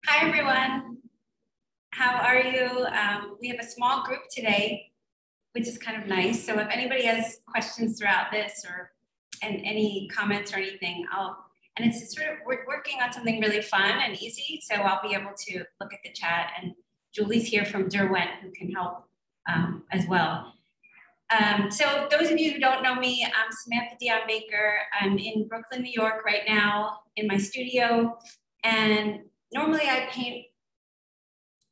Hi, everyone. How are you? We have a small group today, which is kind of nice. So if anybody has questions throughout this and any comments or anything, and it's just sort of, we're working on something really fun and easy. So I'll be able to look at the chat, and Julie's here from Derwent who can help as well. So those of you who don't know me, I'm Samantha Dion Baker. I'm in Brooklyn, New York right now in my studio. And normally I paint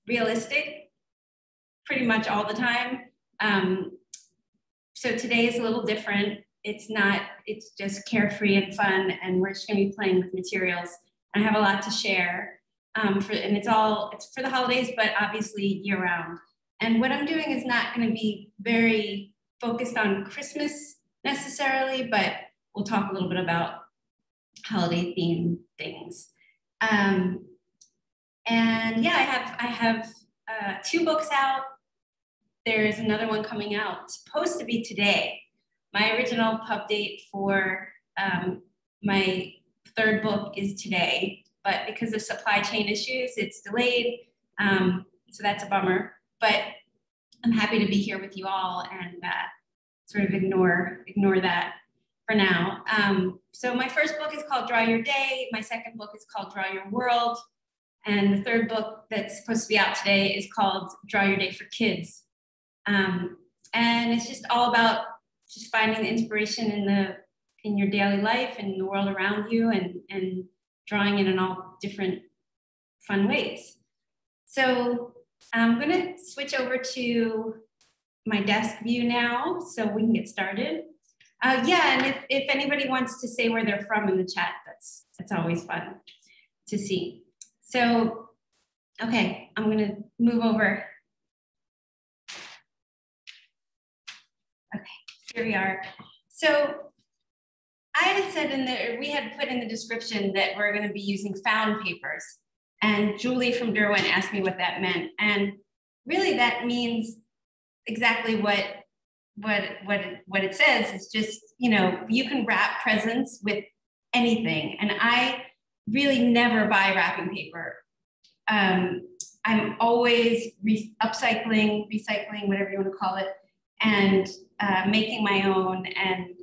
realistic pretty much all the time. So today is a little different. It's just carefree and fun, and we're just gonna be playing with materials. I have a lot to share, and it's for the holidays, but obviously year round. And what I'm doing is not gonna be very focused on Christmas necessarily, but we'll talk a little bit about holiday themed things. And yeah, I have 2 books out. There's another one coming out. It's supposed to be today. My original pub date for my 3rd book is today, but because of supply chain issues, it's delayed. So that's a bummer, but I'm happy to be here with you all and sort of ignore that for now. So my first book is called Draw Your Day. My second book is called Draw Your World. And the 3rd book that's supposed to be out today is called Draw Your Day for Kids. And it's just all about just finding the inspiration in your daily life and in the world around you, and drawing it in all different fun ways. So I'm gonna switch over to my desk view now so we can get started. Yeah, and if anybody wants to say where they're from in the chat, that's always fun to see. So, okay, I'm gonna move over. Okay, here we are. So I had said we had put in the description that we're gonna be using found papers. And Julie from Derwent asked me what that meant. And really that means exactly what it says. It's just, you can wrap presents with anything. And I really never buy wrapping paper. I'm always upcycling, recycling, whatever you want to call it, and making my own. And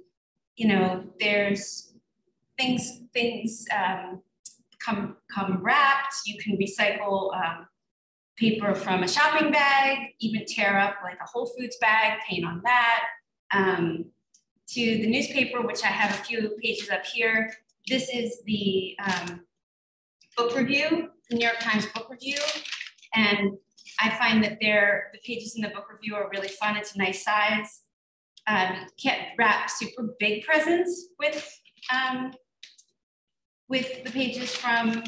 there's things come wrapped. You can recycle paper from a shopping bag, even tear up like a Whole Foods bag, paint on that. To the newspaper, which I have a few pages up here. This is the book review, the New York Times book review. And I find that the pages in the book review are really fun. It's a nice size. Can't wrap super big presents with the pages from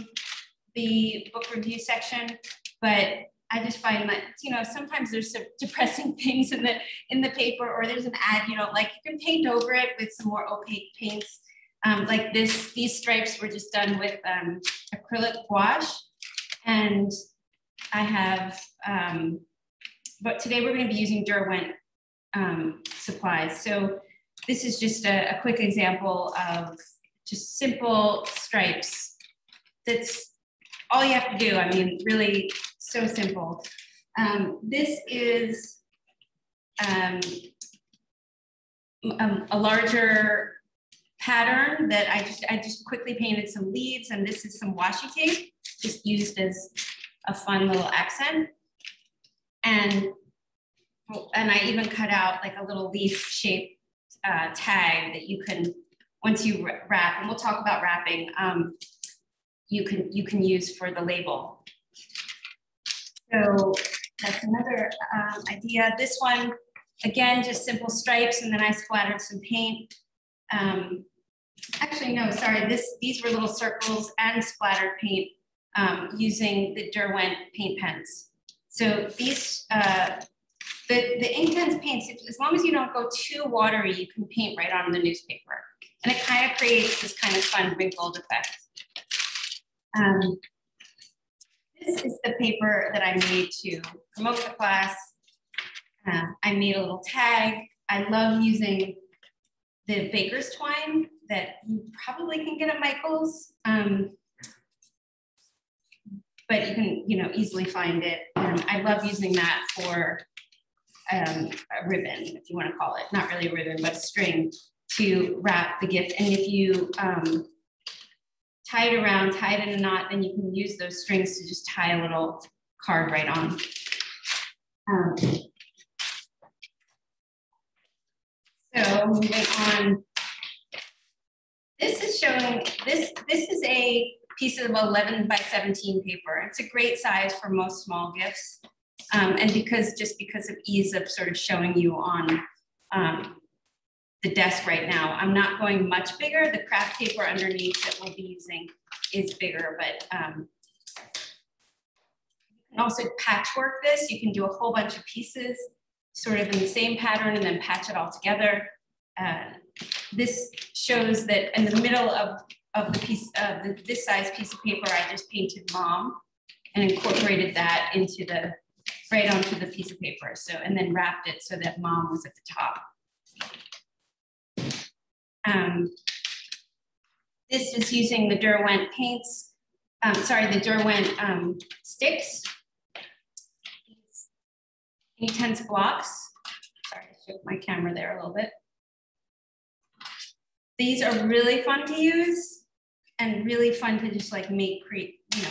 the book review section, but I just find that, sometimes there's some depressing things in the paper, or there's an ad you don't like, you can paint over it with some more opaque paints. Like these stripes were just done with acrylic gouache, and I have, but today we're going to be using Derwent supplies. So this is just a quick example of just simple stripes. That's all you have to do. I mean, really so simple. This is a larger pattern that I just quickly painted some leaves, and this is some washi tape, just used as a fun little accent. And I even cut out like a little leaf-shaped tag that you can, once you wrap, and we'll talk about wrapping, you can use for the label. So that's another idea. This one, again, just simple stripes, and then I splattered some paint. Actually, no, sorry, these were little circles and splattered paint using the Derwent paint pens. So these, the Inktense paints, as long as you don't go too watery, you can paint right on the newspaper. And it kind of creates this kind of fun wrinkled effect. This is the paper that I made to promote the class. I made a little tag. I love using the baker's twine that you probably can get at Michael's. but you can, you know, easily find it. And I love using that for a ribbon, if you want to call it, not really a ribbon, but a string to wrap the gift. And if you tie it around, tie it in a knot, then you can use those strings to just tie a little card right on. So moving on, this is showing, this is a piece of 11 by 17 paper. It's a great size for most small gifts. And just because of ease of sort of showing you on the desk right now, I'm not going much bigger. The craft paper underneath that we'll be using is bigger, but you can also patchwork this. You can do a whole bunch of pieces sort of in the same pattern and then patch it all together. This shows that in the middle of the piece of this size piece of paper, I just painted mom and incorporated that into right onto the piece of paper. So, and then wrapped it so that mom was at the top. This is using the Derwent paints, the Derwent sticks. Inktense blocks. Sorry, I shook my camera there a little bit. These are really fun to use and really fun to just like create, you know,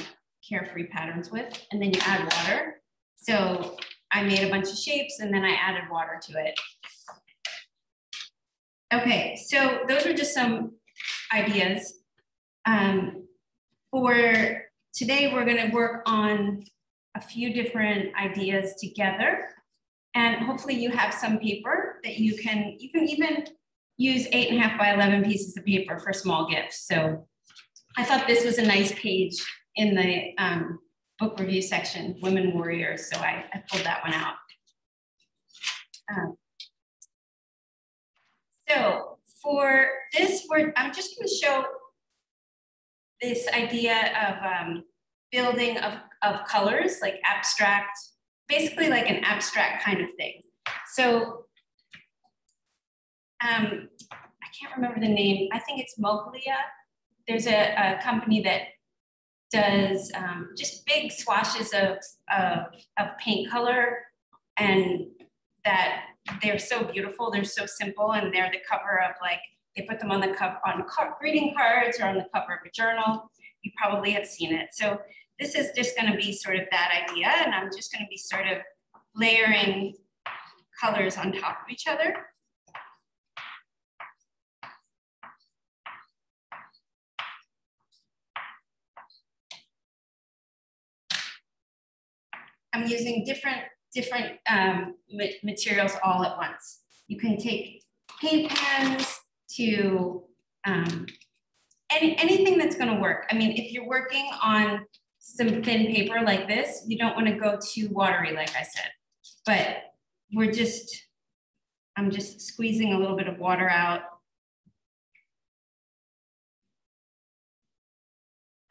carefree patterns with. And then you add water. So I made a bunch of shapes and then I added water to it. Okay, so those are just some ideas. For today, we're going to work on a few different ideas together. And hopefully you have some paper that you can even use 8.5 by 11 pieces of paper for small gifts. So I thought this was a nice page in the book review section, Women Warriors. So I pulled that one out. So for this, I'm just going to show this idea of building of colors, like abstract, basically like an abstract kind of thing. So I can't remember the name. I think it's Moglia. There's a company that does just big swashes of paint color, and that they're so beautiful. They're so simple, and they're the cover of, like, they put them on the cover on greeting cards or on the cover of a journal. You probably have seen it. So this is just going to be sort of that idea, and I'm just going to be sort of layering colors on top of each other. I'm using different materials all at once. You can take paint pens to anything that's going to work. I mean, if you're working on some thin paper like this, you don't want to go too watery, like I said. But I'm just squeezing a little bit of water out.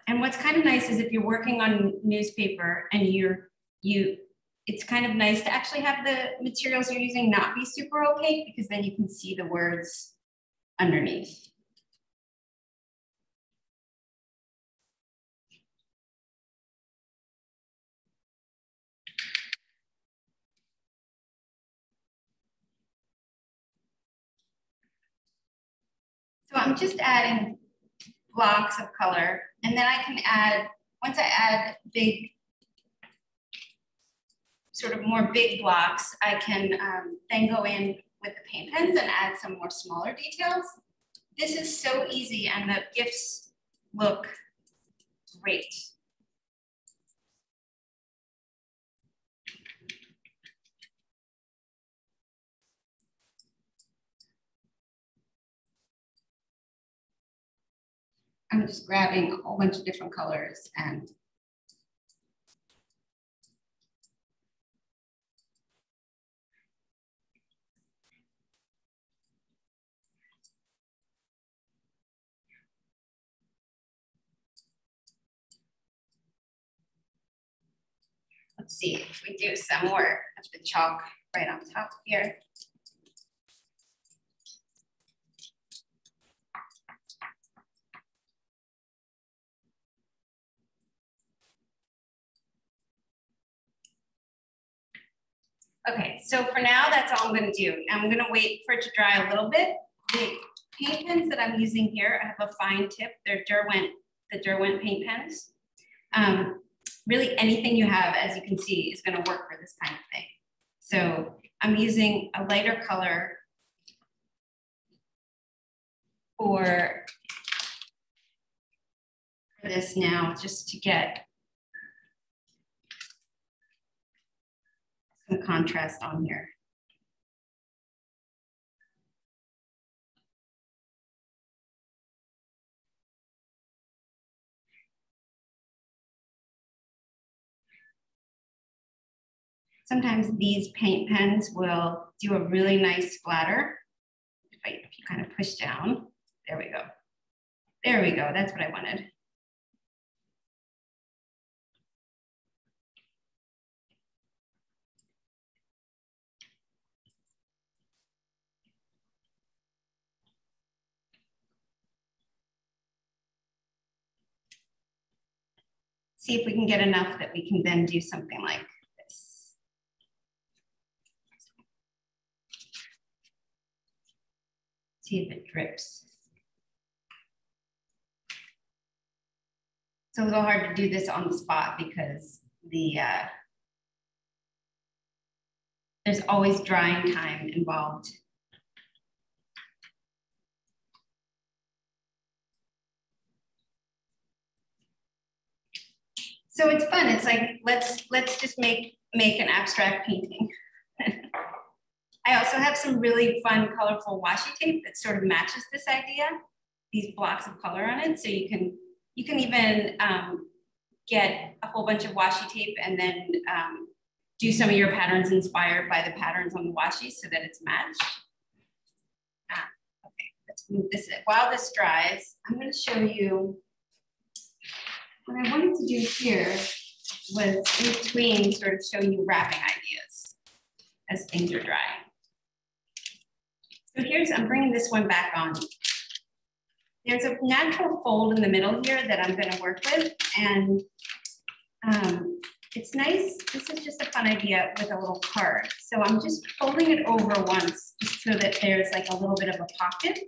And what's kind of nice is if you're working on newspaper and it's kind of nice to actually have the materials you're using not be super opaque, because then you can see the words underneath. So I'm just adding blocks of color, and then I can add, once I add sort of more big blocks, I can then go in with the paint pens and add some more smaller details. This is so easy, and the gifts look great. I'm just grabbing a whole bunch of different colors and let's see if we do some more of the chalk right on top here. Okay, so for now, that's all I'm gonna do. I'm gonna wait for it to dry a little bit. The paint pens that I'm using here, I have a fine tip. They're the Derwent paint pens. Really anything you have, as you can see, is gonna work for this kind of thing. So I'm using a lighter color for this now, just to get some contrast on here. Sometimes these paint pens will do a really nice splatter. If you kind of push down, there we go. There we go, that's what I wanted. See if we can get enough that we can then do something like this. See if it drips. It's a little hard to do this on the spot because there's always drying time involved. So it's fun. It's like, let's just make an abstract painting. I also have some really fun, colorful washi tape that sort of matches this idea. These blocks of color on it. So you can even get a whole bunch of washi tape and then do some of your patterns inspired by the patterns on the washi so that it's matched. Okay, let's move this. While this dries, I'm going to show you what I wanted to do here was in between sort of show you wrapping ideas as things are drying. So I'm bringing this one back on. There's a natural fold in the middle here that I'm going to work with, and it's nice. This is just a fun idea with a little card. So I'm just folding it over once just so that there's like a little bit of a pocket.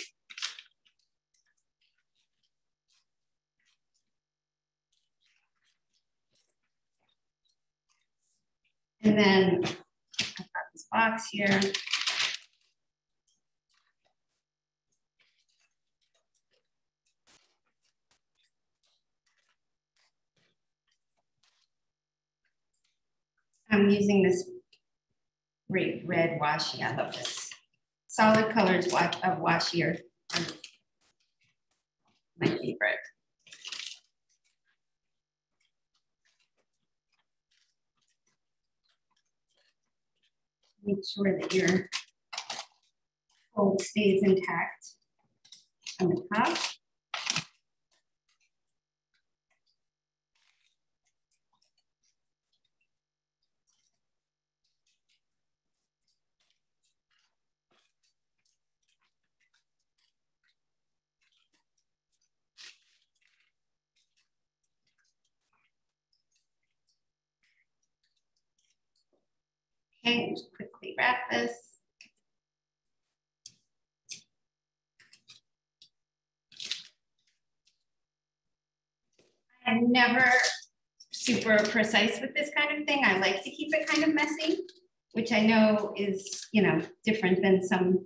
And then I've got this box here. I'm using this great red washi. I love this. Solid colors of washi are my favorite. Make sure that your fold stays intact on the top. Okay, just quickly wrap this. I'm never super precise with this kind of thing. I like to keep it kind of messy, which I know is, different than some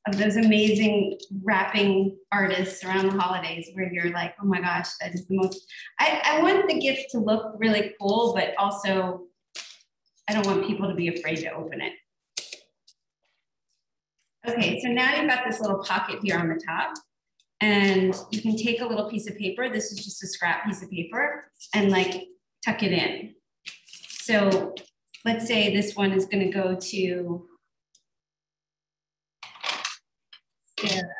of those amazing wrapping artists around the holidays where you're like, oh my gosh, that is the most, I want the gift to look really cool, but also I don't want people to be afraid to open it. Okay, so now you've got this little pocket here on the top, and you can take a little piece of paper. This is just a scrap piece of paper, and like tuck it in. So let's say this one is going to go to Sarah.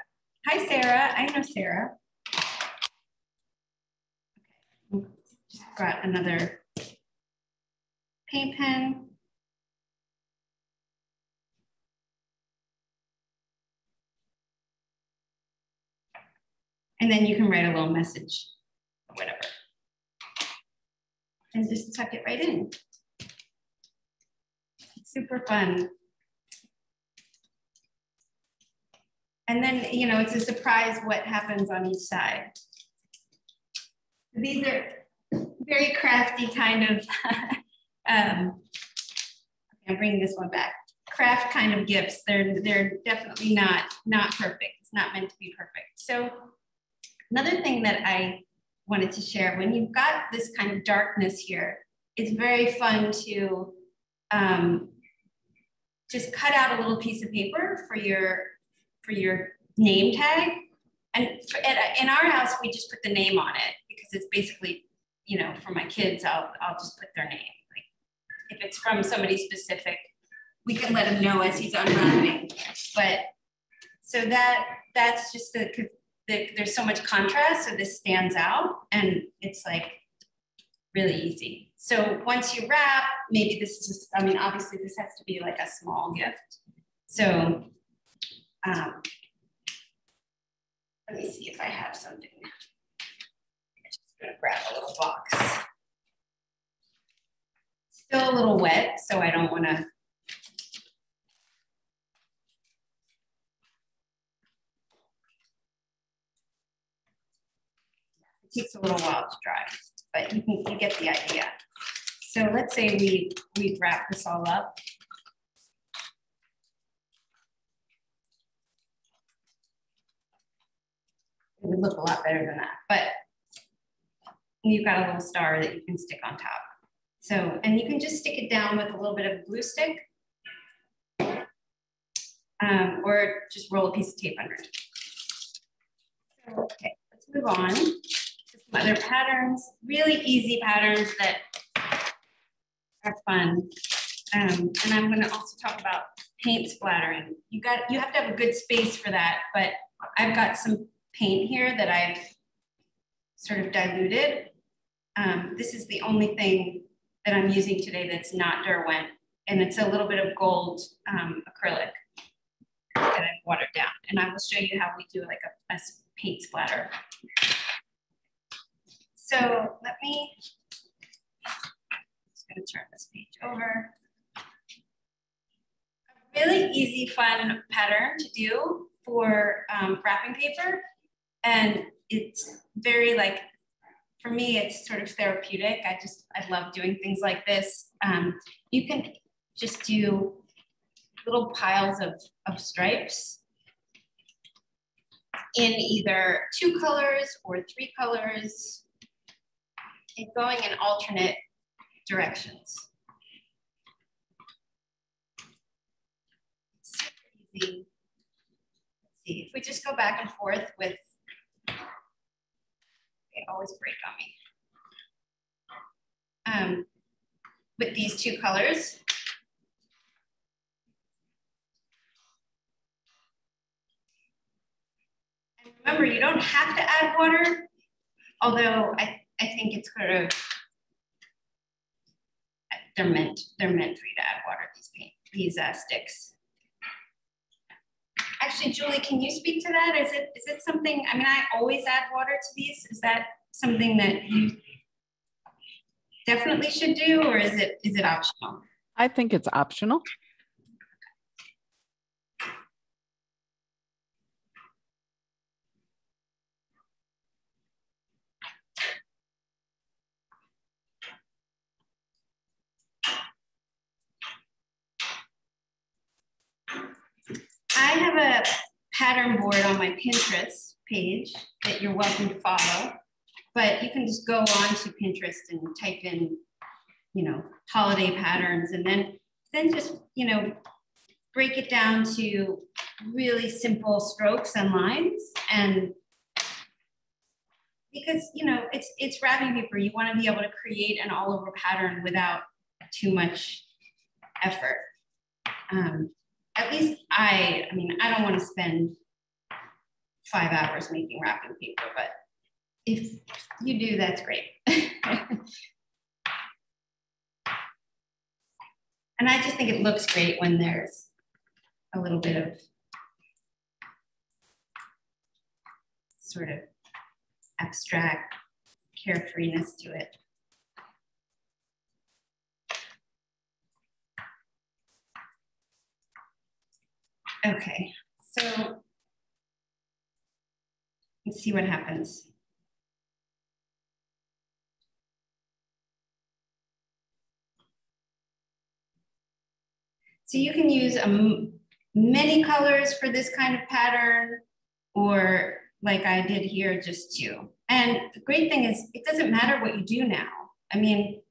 Hi, Sarah. I know Sarah. Okay, just got another paint pen. And then you can write a little message or whatever. And just tuck it right in. super fun. And then, you know, it's a surprise what happens on each side. These are very crafty kind of, I'm bringing this one back. Craft kind of gifts. They're definitely not perfect. It's not meant to be perfect. So another thing that I wanted to share, when you've got this kind of darkness here, it's very fun to just cut out a little piece of paper for your name tag. And in our house, we just put the name on it because it's basically, you know, for my kids, I'll just put their name. Like if it's from somebody specific, we can let him know as he's unwrapping. But so that's just there's so much contrast, so this stands out, and it's like really easy. So once you wrap, maybe this is just, I mean, obviously this has to be like a small gift. So let me see if I have something. I'm just gonna grab a little box. Still a little wet, so I don't wanna. It takes a little while to dry, but you get the idea. So let's say we wrap this all up. It would look a lot better than that, but you've got a little star that you can stick on top. So, and you can just stick it down with a little bit of glue stick, or just roll a piece of tape under it. So, okay, let's move on to some other patterns, really easy patterns that are fun. And I'm going to also talk about paint splattering. You have to have a good space for that, but I've got some paint here that I've sort of diluted. This is the only thing that I'm using today that's not Derwent, and it's a little bit of gold acrylic that I've watered down. And I will show you how we do like a paint splatter. So let me, just gonna turn this page over. A really easy, fun pattern to do for wrapping paper. And it's very like, for me, it's sort of therapeutic. I love doing things like this. You can just do little piles of stripes in either 2 colors or 3 colors, and going in alternate directions. Super easy. Let's see, if we just go back and forth with, they always break on me. With these 2 colors. And remember, you don't have to add water, although I think it's kind of, they're meant for you to add water, these sticks. Actually, Julie, can you speak to that? Is it something, I mean, I always add water to these. Is that something that you definitely should do, or is it optional? I think it's optional. I have a pattern board on my Pinterest page that you're welcome to follow, but you can just go on to Pinterest and type in, you know, holiday patterns, and then just, you know, break it down to really simple strokes and lines. And because, you know, it's wrapping paper, you want to be able to create an all over pattern without too much effort. At least I mean, I don't want to spend 5 hours making wrapping paper, but if you do, that's great. And I just think it looks great when there's a little bit of sort of abstract carefreeness to it. Okay, so let's see what happens. So you can use many colors for this kind of pattern, or like I did here, just 2. And the great thing is it doesn't matter what you do now. I mean,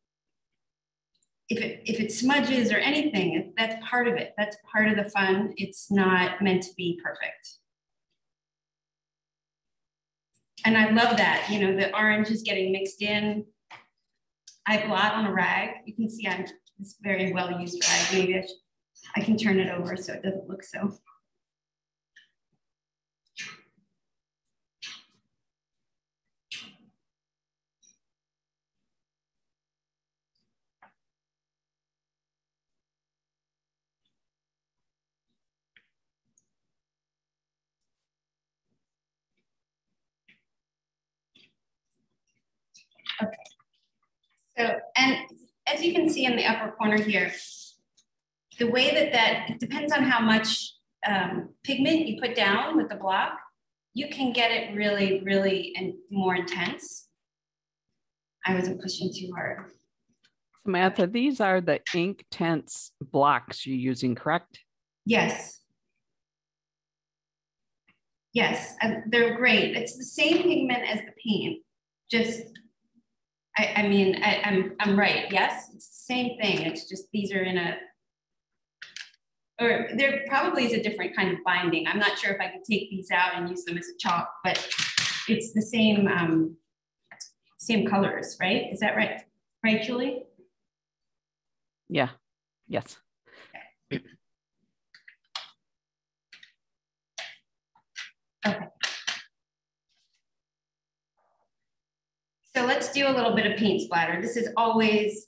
if it smudges or anything, that's part of it. That's part of the fun. It's not meant to be perfect. And I love that, you know, the orange is getting mixed in. I blot on a rag. You can see I'm this very well used rag. Maybe I can turn it over so it doesn't look so. Okay. So, and as you can see in the upper corner here, the way that it depends on how much pigment you put down with the block, you can get it really, really and more intense. I wasn't pushing too hard. Samantha, these are the Inktense blocks you're using, correct? Yes. Yes, they're great. It's the same pigment as the paint. Just, I'm right. Yes, it's the same thing. It's just these are in a, or there probably is a different kind of binding. I'm not sure if I can take these out and use them as a chalk, but it's the same same colors, right? Is that right? Right, Julie? Yeah. Yes. Okay. Okay. So let's do a little bit of paint splatter. This is always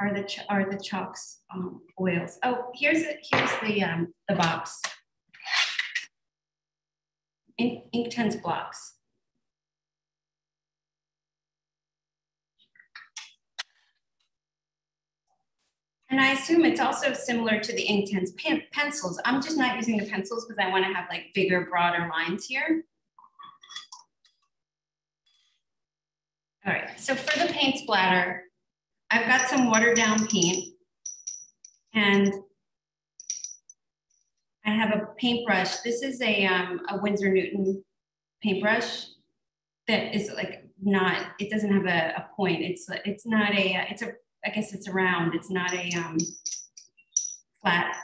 are the chalks oils. Oh, here's the box. Inktense blocks. And I assume it's also similar to the Inktense pencils. I'm just not using the pencils because I want to have like bigger, broader lines here. All right, so for the paint splatter, I've got some watered down paint and I have a paintbrush. This is a Winsor Newton paintbrush that is like not, it doesn't have a point. It's not a, I guess it's a round. It's not a flat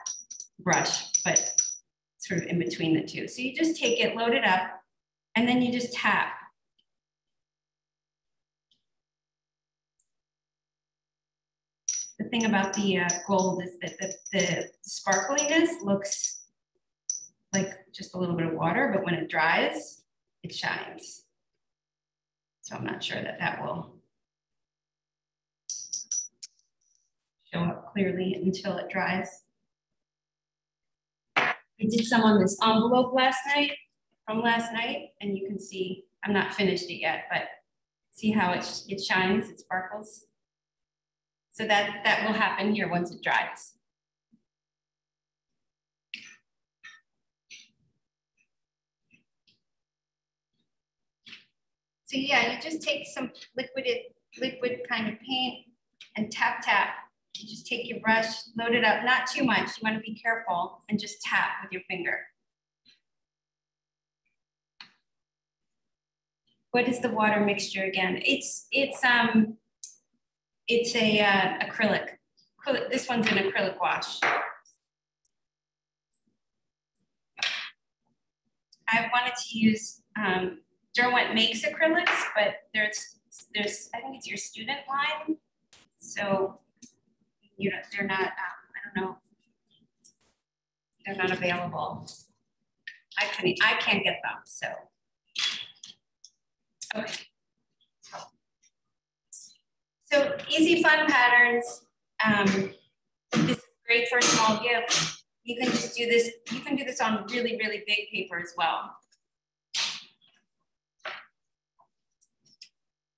brush, but sort of in between the two. So you just take it, load it up, and then you just tap. The thing about the gold is that the sparkliness looks like just a little bit of water, but when it dries, it shines. So I'm not sure that will show up clearly until it dries. I did some on this envelope from last night, and you can see, I'm not finished it yet, but see how it shines, it sparkles. So that will happen here once it dries. So yeah, you just take some liquid kind of paint and tap, tap. You just take your brush, load it up, not too much. You want to be careful and just tap with your finger. What is the water mixture again? It's a acrylic. This one's an acrylic wash. I wanted to use Derwent makes acrylics, but there's I think it's your student line. So they're not. I don't know. They're not available. I can't get them. So okay. So easy, fun patterns. This is great for a small gift. You can just do this. You can do this on really, really big paper as well.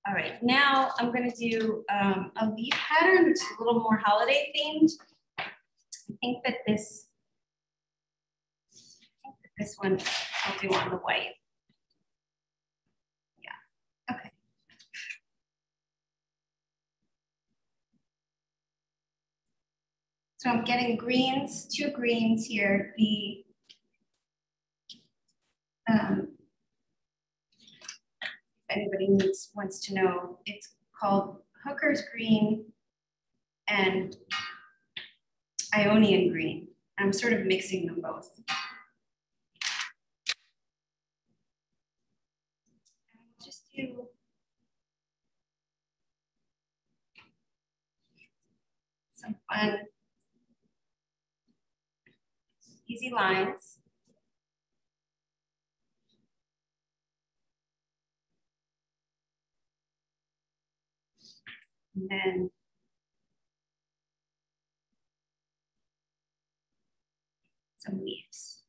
All right, now I'm going to do a leaf pattern, which is a little more holiday themed. think that this one I'll do on the white. Yeah, okay. So I'm getting greens, 2 greens here. The if anybody wants to know, it's called Hooker's Green and Ionian Green. I'm sort of mixing them both. I'll just do some fun, easy lines. And then some leaves.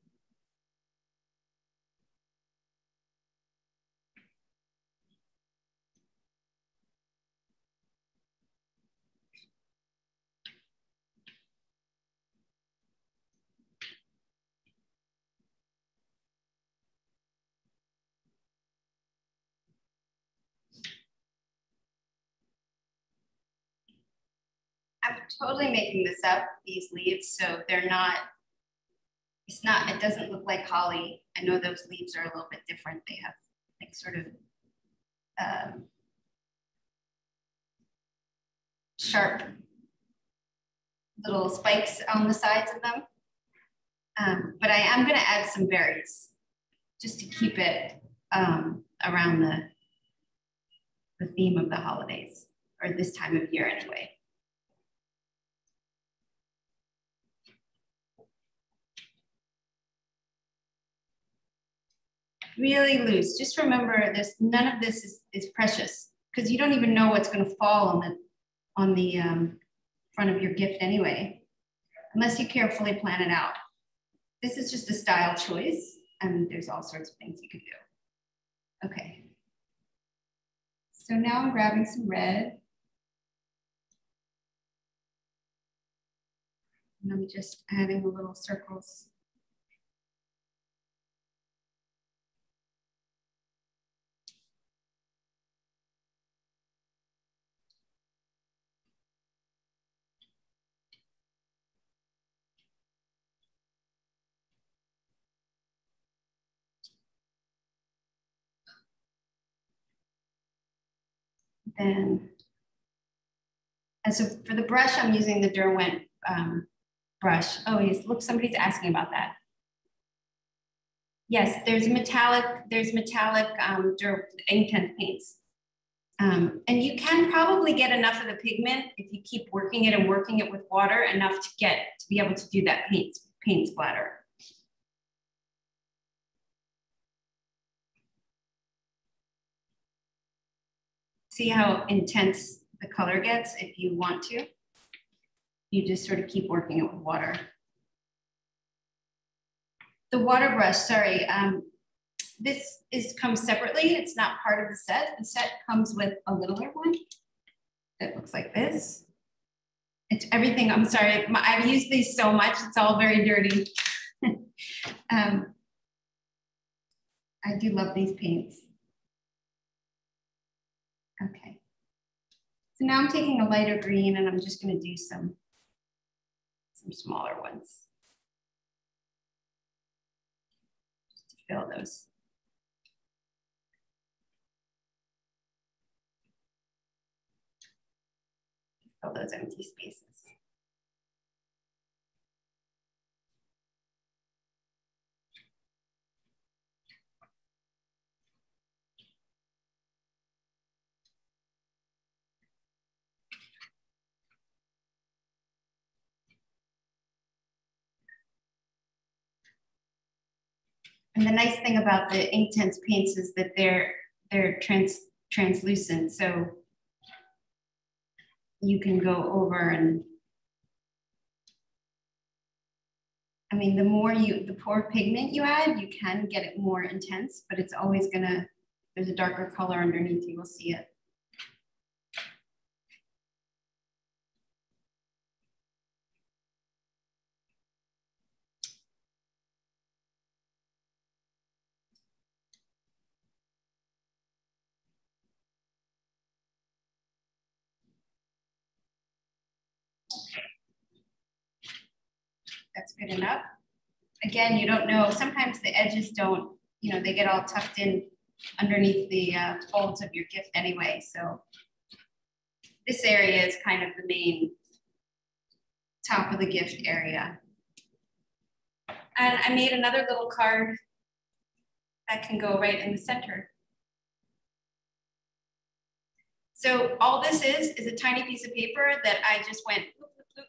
I'm totally making this up, these leaves, so they're not, it doesn't look like holly. I know those leaves are a little bit different. They have like sort of sharp little spikes on the sides of them. But I am gonna add some berries just to keep it around the theme of the holidays, or this time of year anyway. Really loose. Just remember this, none of this is precious because you don't even know what's going to fall on the front of your gift anyway, unless you carefully plan it out. This is just a style choice and there's all sorts of things you could do. Okay. So now I'm grabbing some red. And I'm just adding the little circles. Then, for the brush, I'm using the Derwent brush. Oh, yes, look, somebody's asking about that. Yes, there's metallic Inktense paints. And you can probably get enough of the pigment if you keep working it and working it with water enough to be able to do that paint splatter. See how intense the color gets if you want to? You just sort of keep working it with water. The water brush, sorry, this comes separately. It's not part of the set. The set comes with a littler one that looks like this. It's everything, I'm sorry, I've used these so much, it's all very dirty. I do love these paints. Okay. So now I'm taking a lighter green and I'm just gonna do some smaller ones. Just to fill those. Fill those empty spaces. And the nice thing about the Inktense paints is that they're translucent, so you can go over and, I mean, the more pigment you add, you can get it more intense, but it's always gonna, there's a darker color underneath, you will see it. That's good enough. Again, you don't know, sometimes the edges don't, you know, they get all tucked in underneath the folds of your gift anyway. So this area is kind of the main top of the gift area. And I made another little card that can go right in the center. So all this is a tiny piece of paper that I just went, whoop, whoop, whoop.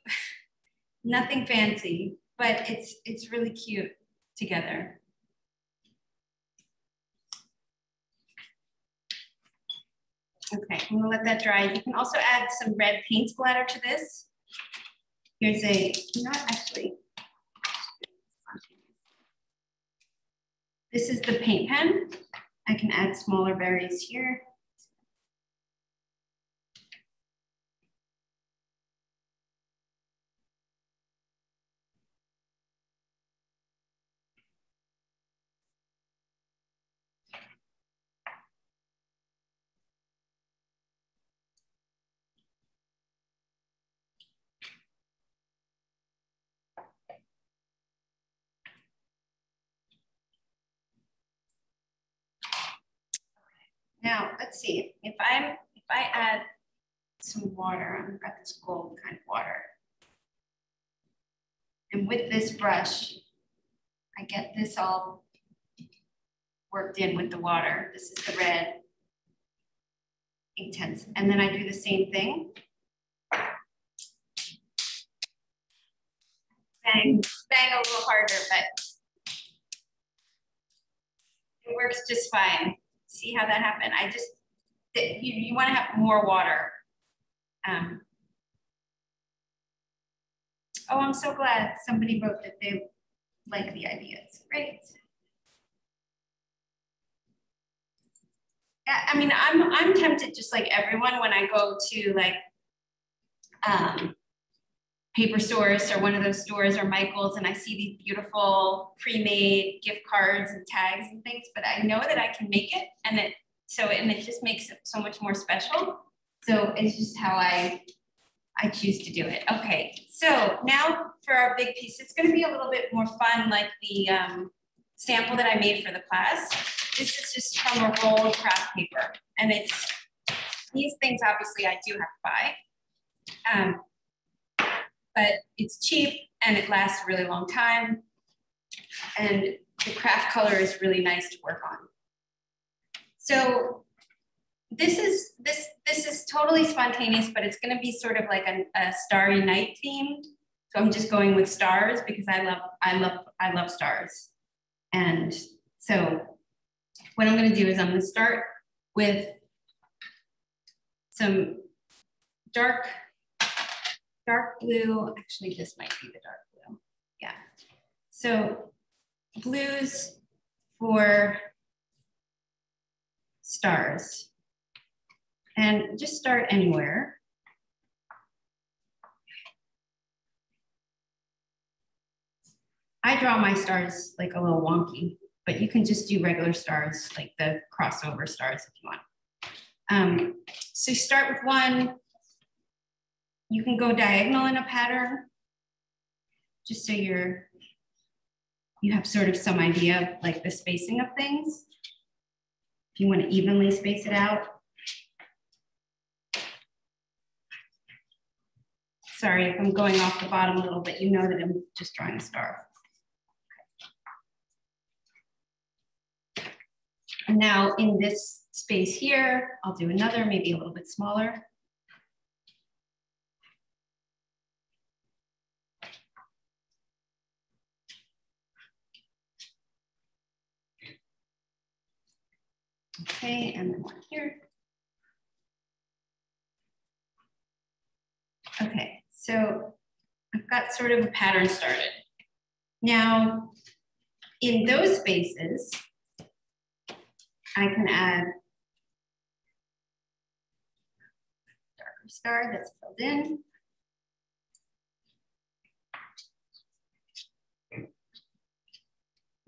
Nothing fancy, but it's really cute together. Okay, I'm gonna let that dry. You can also add some red paint splatter to this. Here's a, not actually, this is the paint pen. I can add smaller berries here. Now, let's see, if I add some water, I've got this gold kind of water. And with this brush, I get this all worked in with the water. This is the red Inktense. And then I do the same thing. Bang, bang a little harder, but it works just fine. See how that happened? I just, you want to have more water. Oh, I'm so glad somebody wrote that they like the ideas. Great. Yeah, I mean, I'm tempted just like everyone when I go to like Paper Source or one of those stores or Michael's and I see these beautiful pre-made gift cards and tags and things, but I know that I can make it and it just makes it so much more special. So it's just how I choose to do it. Okay, so now for our big piece, it's gonna be a little bit more fun like the sample that I made for the class. This is just from a roll of craft paper. And it's, these things obviously I do have to buy. But it's cheap and it lasts a really long time. And the craft color is really nice to work on. So this is totally spontaneous, but it's gonna be sort of like a starry night theme. So I'm just going with stars because I love stars. And so what I'm gonna do is I'm gonna start with some dark blue. Actually, this might be the dark blue. Yeah. So blues for stars. And just start anywhere. I draw my stars like a little wonky, but you can just do regular stars, like the crossover stars if you want. So start with one. You can go diagonal in a pattern, just so you have sort of some idea of like the spacing of things. If you want to evenly space it out. Sorry if I'm going off the bottom a little bit, you know that I'm just drawing a star. And now in this space here, I'll do another, maybe a little bit smaller. Okay, and then one here. Okay, so I've got sort of a pattern started. Now, in those spaces, I can add darker star that's filled in.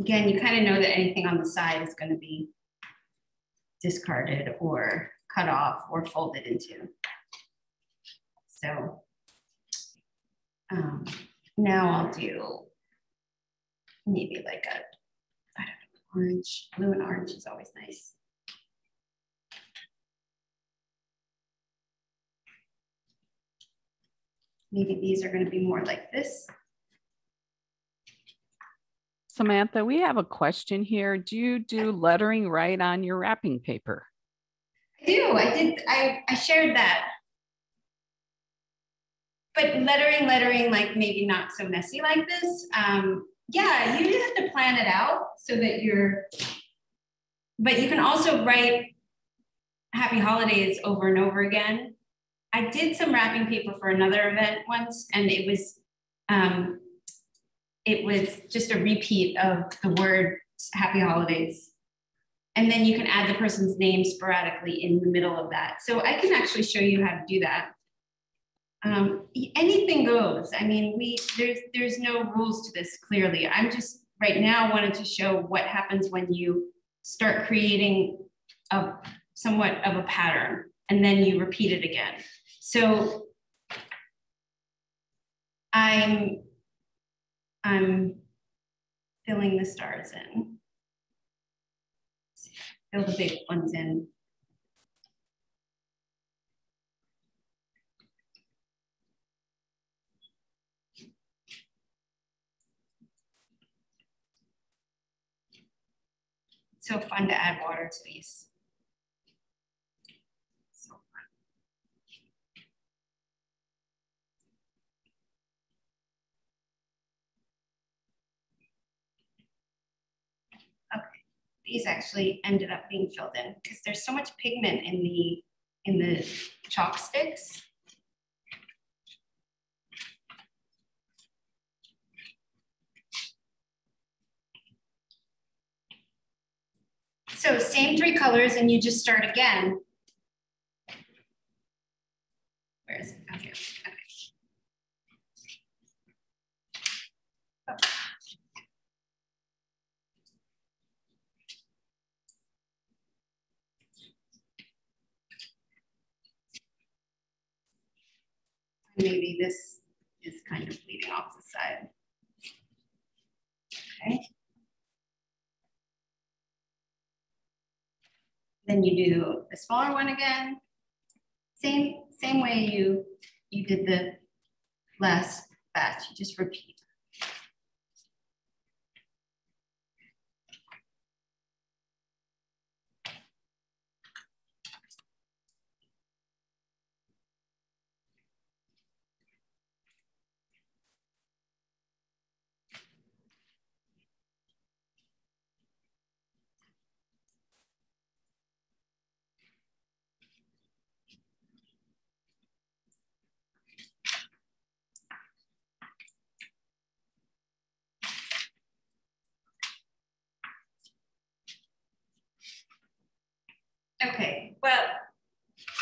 Again, you kind of know that anything on the side is going to be discarded or cut off or folded into. So Now I'll do maybe like a, I don't know, orange. Blue and orange is always nice. Maybe these are going to be more like this. Samantha, we have a question here. Do you do lettering right on your wrapping paper? I do. I did. I shared that. But lettering, like maybe not so messy like this. Yeah, you just have to plan it out so that but you can also write Happy Holidays over and over again. I did some wrapping paper for another event once, and it was just a repeat of the word Happy Holidays. And then you can add the person's name sporadically in the middle of that. So I can actually show you how to do that. Anything goes. I mean, there's no rules to this clearly. I'm just right now wanted to show what happens when you start creating somewhat of a pattern and then you repeat it again. So I'm filling the stars in. Fill the big ones in. It's so fun to add water to these. So fun. Okay, these actually ended up being filled in because there's so much pigment in the chalk sticks. So same 3 colors and you just start again. Where is it? Okay. Okay. Oh. Maybe this is kind of bleeding off the side. Okay. Then you do the smaller one again. Same way you did the last batch, you just repeat. Okay, well,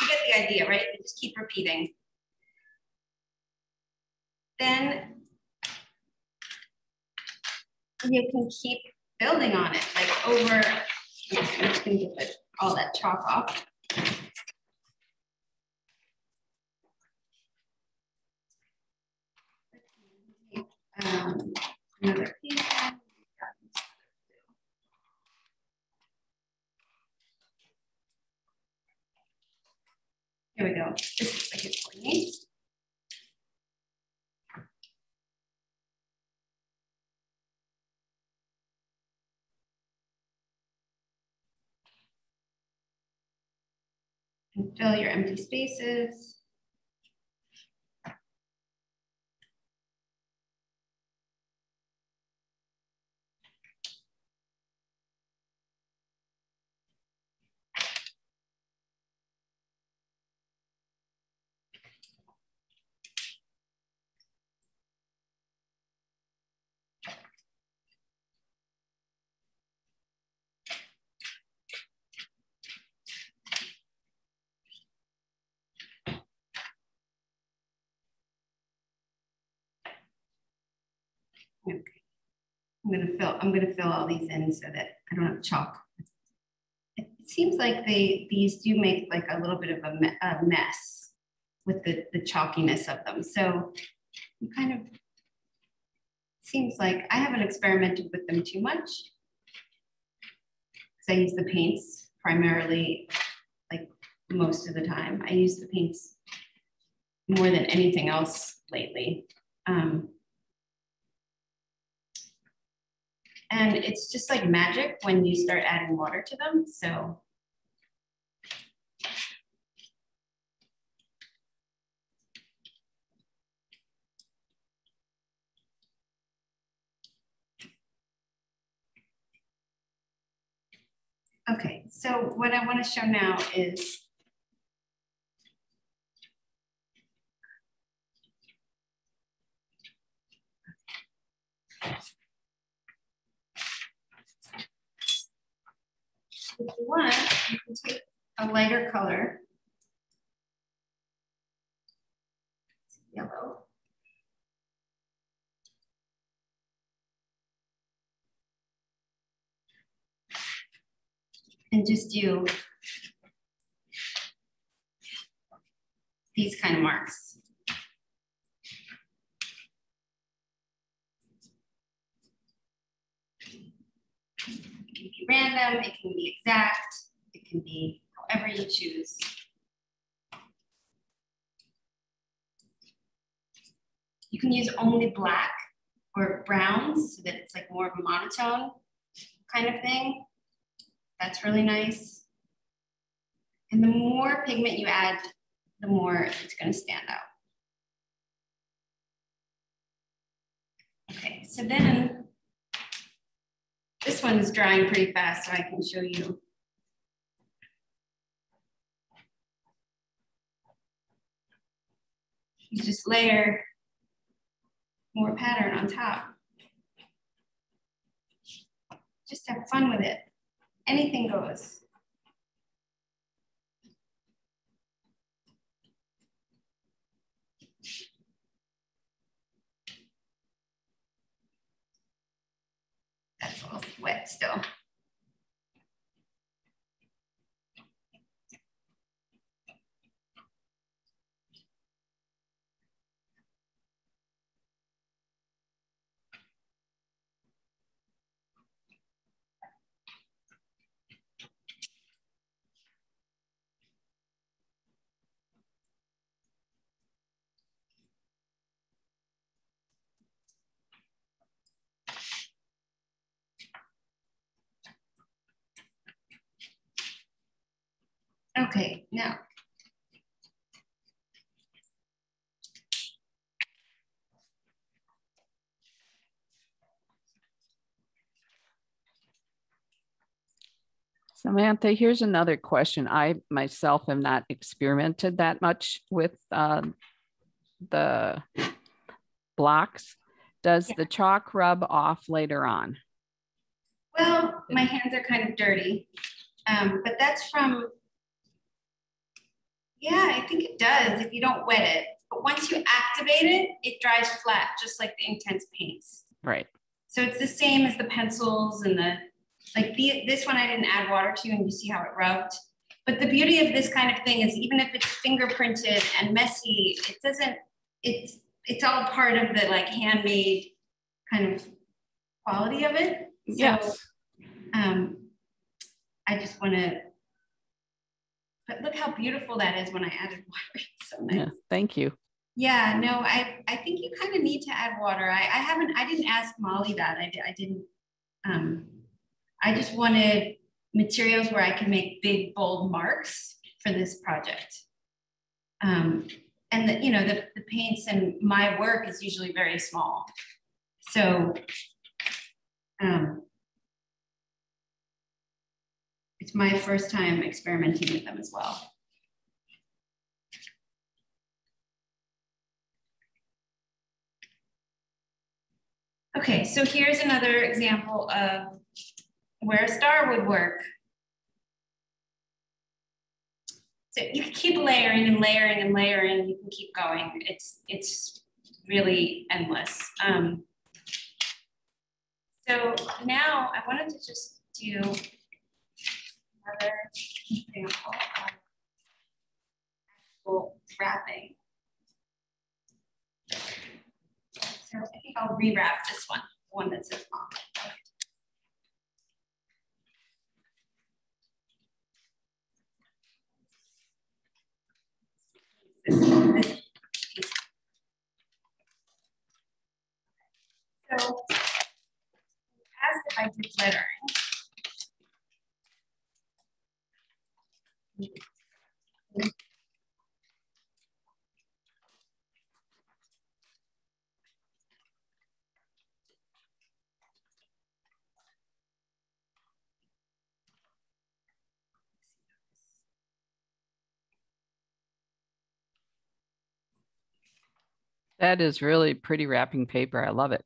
you get the idea, right? You just keep repeating. Then you can keep building on it, like over, okay, I'm just gonna get all that chalk off. Another piece. Here we go. This is like it for me. And fill your empty spaces. Okay. I'm gonna fill all these in so that I don't have chalk. It seems like these do make like a little bit of a mess with the chalkiness of them. So you kind of, seems like I haven't experimented with them too much because I use the paints primarily, like most of the time. I use the paints more than anything else lately. And it's just like magic when you start adding water to them. So okay, so what I want to show now is if you want, you can take a lighter color, yellow, and just do these kind of marks. It can be random, it can be exact, it can be however you choose. You can use only black or browns so that it's like more of a monotone kind of thing. That's really nice. And the more pigment you add, the more it's going to stand out. Okay, so then this one is drying pretty fast, so I can show you. You just layer more pattern on top. Just have fun with it. Anything goes. That's all wet still. Okay, now. Samantha, here's another question. I myself have not experimented that much with the blocks. Does the chalk rub off later on? Well, my hands are kind of dirty, but that's from, yeah, I think it does if you don't wet it. But once you activate it, it dries flat, just like the Inktense paints. Right. So it's the same as the pencils and the, like this one I didn't add water to, and you see how it rubbed. But the beauty of this kind of thing is even if it's fingerprinted and messy, it doesn't, it's all part of the like handmade kind of quality of it. So, yes. I just want to, but look how beautiful that is when I added water. It's so nice. Yeah, thank you. Yeah, no, I think you kind of need to add water. I didn't ask Molly that. I didn't, I just wanted materials where I can make big, bold marks for this project. And the, you know, the paints and my work is usually very small. So, it's my first time experimenting with them as well. Okay, so here's another example of where a star would work. So you can keep layering and layering and layering. You can keep going. It's really endless. So now I wanted to just do another example of actual wrapping. So I think I'll rewrap this one, the one that says mom. This piece. So as I did lettering, That is really pretty wrapping paper. I love it.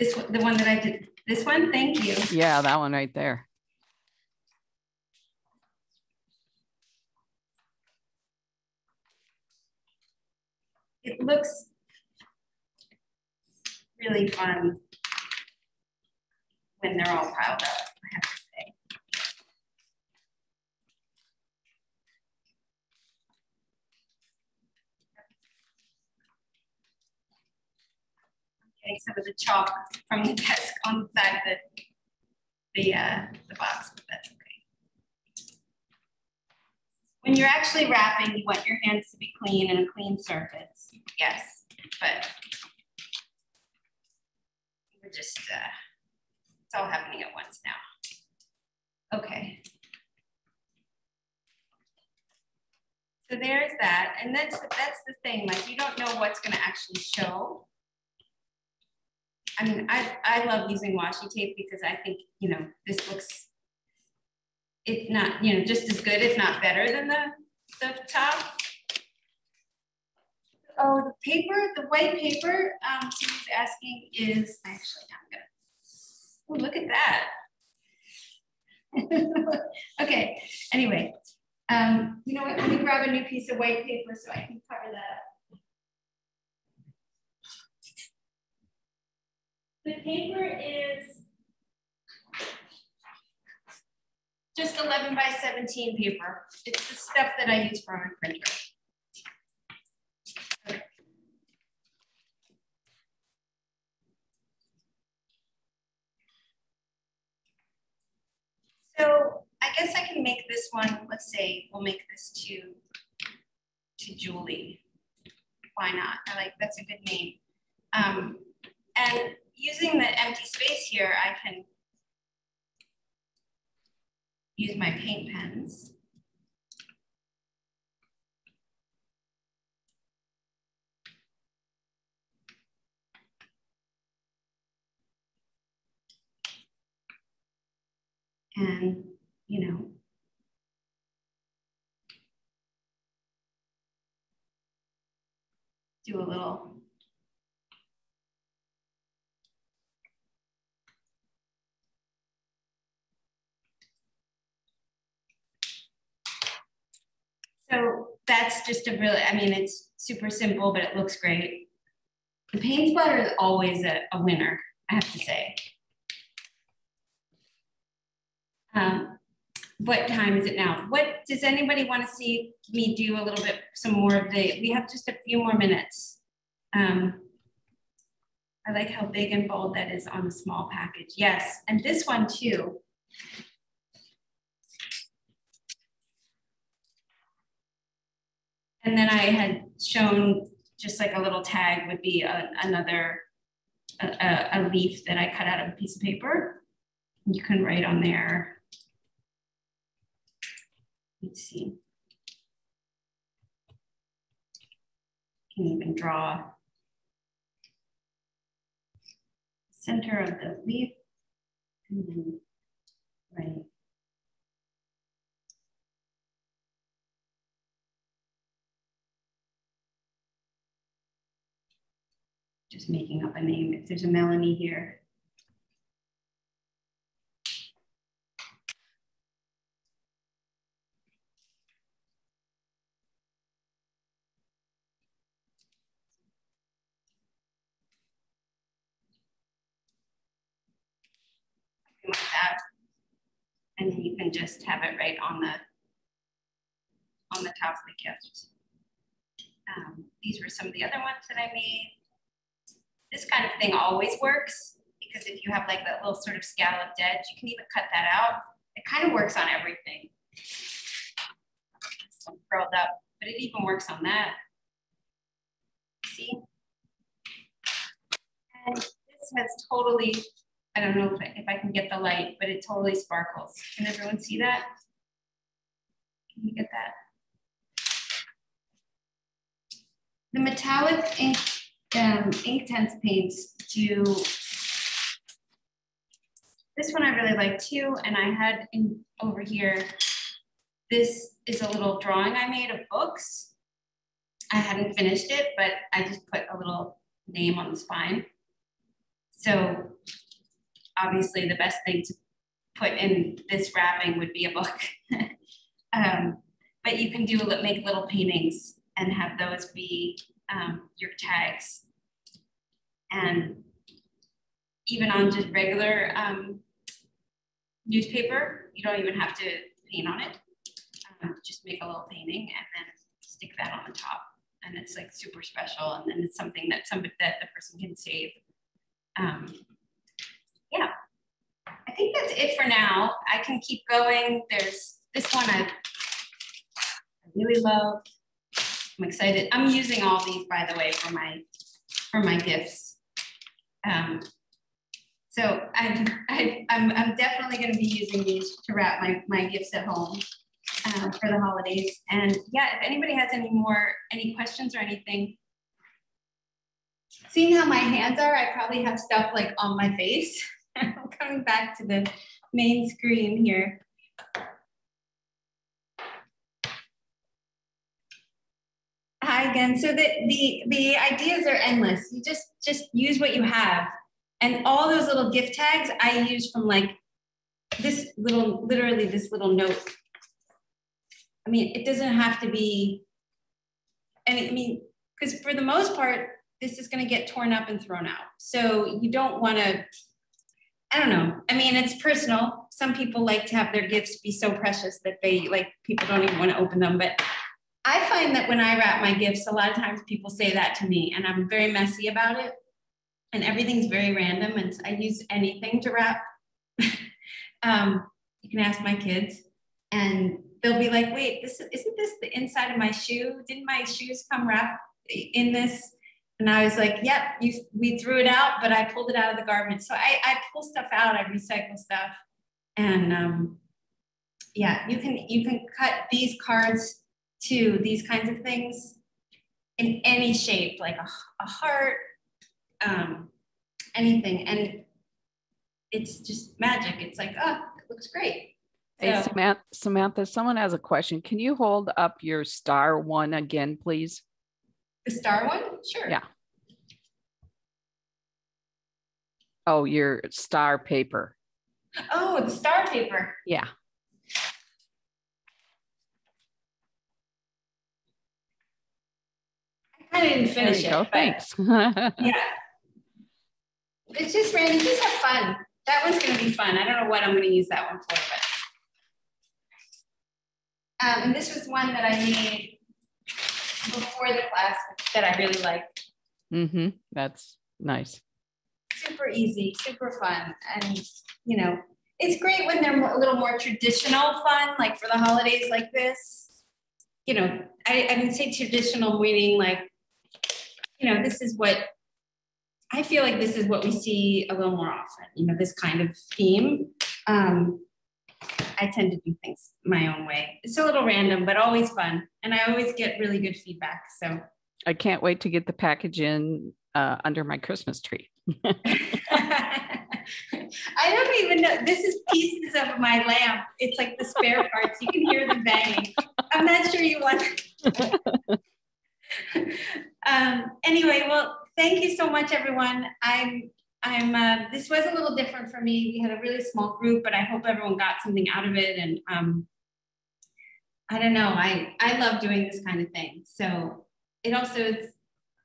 this the one that I did. This one, thank you. Yeah, that one right there. It looks really fun when they're all piled up, I have to say. Okay, some of the chalk from the desk on the side of the box, but that's okay. When you're actually wrapping, you want your hands to be clean and a clean surface. Yes, but we're just, it's all happening at once now. Okay. So there's that. And that's the thing, like you don't know what's gonna actually show. I mean, I love using washi tape because I think, you know, this looks, it's not, you know, just as good, if not better than the top. Oh, the paper, the white paper, someone's asking is, actually, I'm gonna, oh, look at that. Okay, anyway, you know what, let me grab a new piece of white paper so I can cover that up. The paper is just 11 by 17 paper. It's the stuff that I use for my printer. Okay. So I guess I can make this one, let's say we'll make this to Julie. Why not? I like, that's a good name. And using the empty space here, I can use my paint pens. And, you know, do a little so that's just a really, I mean, it's super simple, but it looks great. The paint splatter is always a winner, I have to say. What time is it now? What does anybody want to see me do a little bit, some more of the, we have just a few more minutes. I like how big and bold that is on the small package. Yes, and this one too. And then I had shown just like a little tag would be another leaf that I cut out of a piece of paper. You can write on there. Let's see. You can even draw center of the leaf. And then write. Just making up a name. If there's a Melanie here. Like that. And then you can just have it right on the top of the gift. These were some of the other ones that I made. This kind of thing always works because if you have like that little sort of scalloped edge, you can even cut that out. It kind of works on everything. It's curled up, but it even works on that. See? And this has totally, I don't know if I can get the light, but it totally sparkles. Can everyone see that? Can you get that? The metallic Inktense paints do, this one I really like too, and I had over here, this is a little drawing I made of books. I hadn't finished it, but I just put a little name on the spine. So obviously the best thing to put in this wrapping would be a book. But you can make little paintings and have those be your tags. And even on just regular newspaper, you don't even have to paint on it. Just make a little painting and then stick that on the top. And it's like super special. And then it's something that the person can save. Yeah, I think that's it for now. I can keep going. There's this one I really love. I'm excited. I'm using all these, by the way, for my gifts. So I'm definitely going to be using these to wrap my gifts at home for the holidays. And yeah, if anybody has any questions or anything, seeing how my hands are, I probably have stuff like on my face. I'm coming back to the main screen here. Hi again. So the ideas are endless. You just use what you have. And all those little gift tags I use from like this little, literally this little note. I mean, it doesn't have to be, because for the most part, this is going to get torn up and thrown out. So you don't want to, I don't know. I mean, it's personal. Some people like to have their gifts be so precious that people don't even want to open them. But I find that when I wrap my gifts, a lot of times people say that to me and I'm very messy about it. And everything's very random. And I use anything to wrap. You can ask my kids and they'll be like, wait, isn't this the inside of my shoe? Didn't my shoes come wrapped in this? And I was like, yep, we threw it out, but I pulled it out of the garbage. So I pull stuff out, I recycle stuff. And yeah, you can cut these cards to these kinds of things in any shape, like a heart, anything. And it's just magic. It's like, oh, it looks great. Hey, Samantha, someone has a question. Can you hold up your star one again, please? The star one? Sure. Yeah. Oh, your star paper. Oh, the star paper. Yeah. I kind of didn't finish it. Go. Thanks. Yeah. It's just random. Just have fun. That one's going to be fun. I don't know what I'm going to use that one for, but. And this was one that I made before the class that I really liked. Mm-hmm. That's nice. Super easy, super fun. And, you know, it's great when they're a little more traditional fun, like for the holidays like this. You know, I didn't say traditional meaning like, you know, this is what, I feel like this is what we see a little more often, you know, this kind of theme. I tend to do things my own way. It's a little random, but always fun. And I always get really good feedback. So I can't wait to get the package in under my Christmas tree. I don't even know. This is pieces of my lamp. It's like the spare parts. You can hear them banging. I'm not sure you want anyway, well, thank you so much, everyone. This was a little different for me. We had a really small group, but I hope everyone got something out of it. And I don't know, I love doing this kind of thing. So it also is,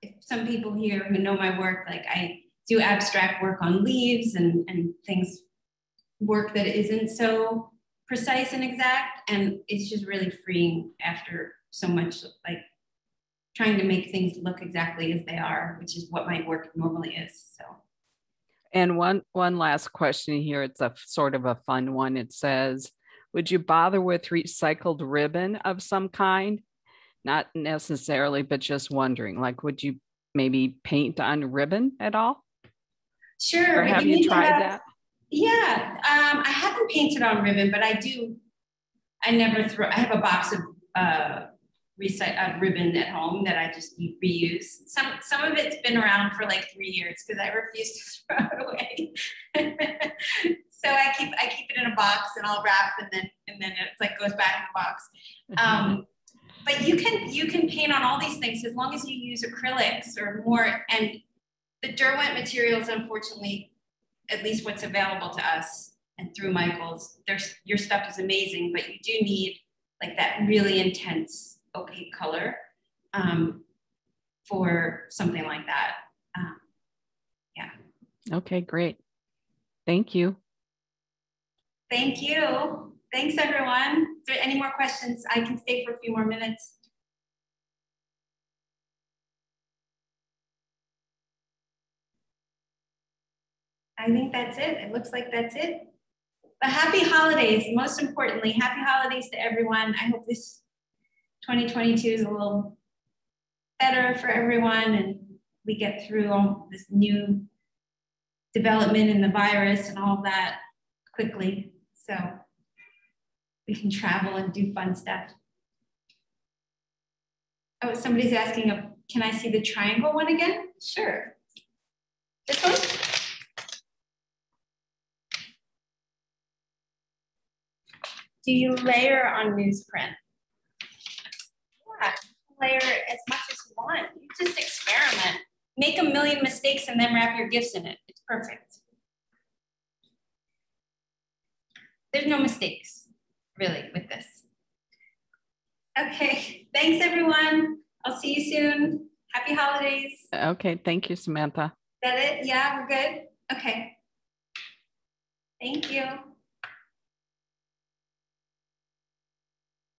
if some people here who know my work, like I do abstract work on leaves and things, work that isn't so precise and exact. And it's just really freeing after so much like trying to make things look exactly as they are, which is what my work normally is. So. And one last question here. It's a sort of a fun one. It says, would you bother with recycled ribbon of some kind? Not necessarily, but just wondering, like, would you maybe paint on ribbon at all? Sure. Or have you tried that? Yeah, I haven't painted on ribbon, but I do. I have a box of ribbon at home that I just reuse. Some of it's been around for like 3 years because I refuse to throw it away. So I keep it in a box and I'll wrap and then it's like goes back in the box. But you can paint on all these things as long as you use acrylics or more. And the Derwent materials, unfortunately, at least what's available to us and through Michael's, your stuff is amazing, but you do need like that really intense opaque color for something like that. Yeah. Okay, great. Thank you. Thank you. Thanks, everyone. Is there any more questions? I can stay for a few more minutes. I think that's it. It looks like that's it. But happy holidays. Most importantly, happy holidays to everyone. I hope this 2022 is a little better for everyone and we get through all this new development in the virus and all of that quickly. So we can travel and do fun stuff. Oh, somebody's asking, can I see the triangle one again? Sure. This one? Do you layer on newsprint? Yeah, layer as much as you want. You just experiment. Make a million mistakes and then wrap your gifts in it. It's perfect. There's no mistakes, really, with this. Okay, thanks everyone. I'll see you soon. Happy holidays. Okay, thank you, Samantha. Is that it? Yeah, we're good? Okay. Thank you.